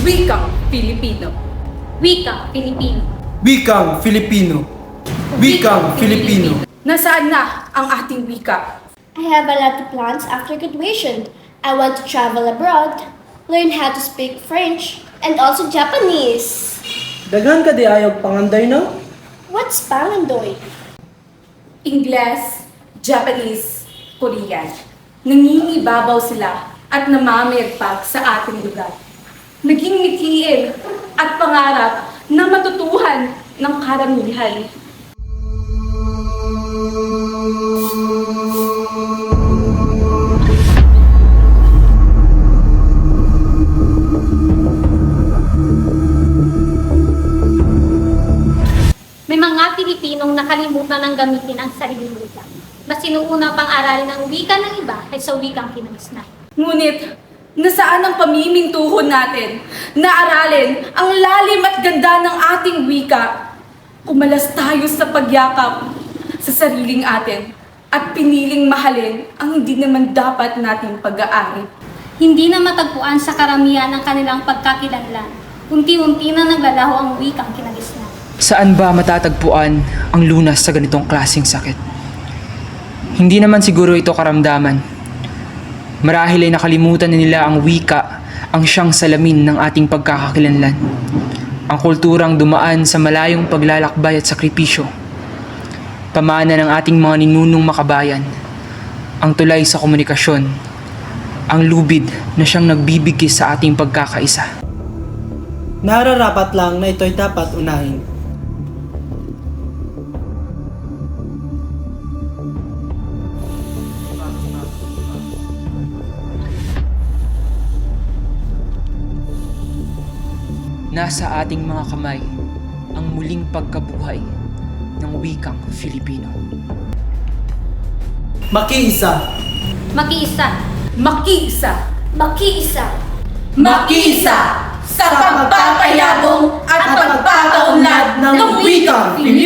Wikang Filipino. Wika, Pilipino. Wikang Filipino. Wikang Filipino. Nasaan na ang ating wika? I have a lot of plans after graduation. I want to travel abroad, learn how to speak French, and also Japanese. Daghan ka di ayaw panganday no? What's Pangandoy? Ingles, Japanese, Korean. Nangingibabaw sila at namamayagpag sa ating lugar. Naging mithiin at pangarap na matutuhan ng karamihan. May mga Pilipinong nakalimutan ng gamitin ang sariling wika. Mas sinuuna pang aralin ang wika ng iba kaysa wikang kinagisnan. Ngunit, nasaan ang pamimintuhon natin na aralin ang lalim at ganda ng ating wika? Kumalas tayo sa pagyakap sa sariling atin at piniling mahalin ang hindi naman dapat nating pag-aari. Hindi na matagpuan sa karamihan ang kanilang pagkakilanlan. Unti-unti na naglalaho ang wikang kinagisnan. Saan ba matatagpuan ang lunas sa ganitong klaseng sakit? Hindi naman siguro ito karamdaman. Marahil ay nakalimutan na nila ang wika, ang siyang salamin ng ating pagkakakilanlan. Ang kulturang dumaan sa malayong paglalakbay at sakripisyo. Pamana ng ating mga ninunong makabayan. Ang tulay sa komunikasyon. Ang lubid na siyang nagbibigis sa ating pagkakaisa. Nararapat lang na ito'y dapat unahin. Nasa ating mga kamay ang muling pagkabuhay ng wikang Filipino. Makiisa. Makiisa. Makiisa! Makiisa! Makiisa! Sa pagpapayabong at pagpapaunlad ng wikang Filipino!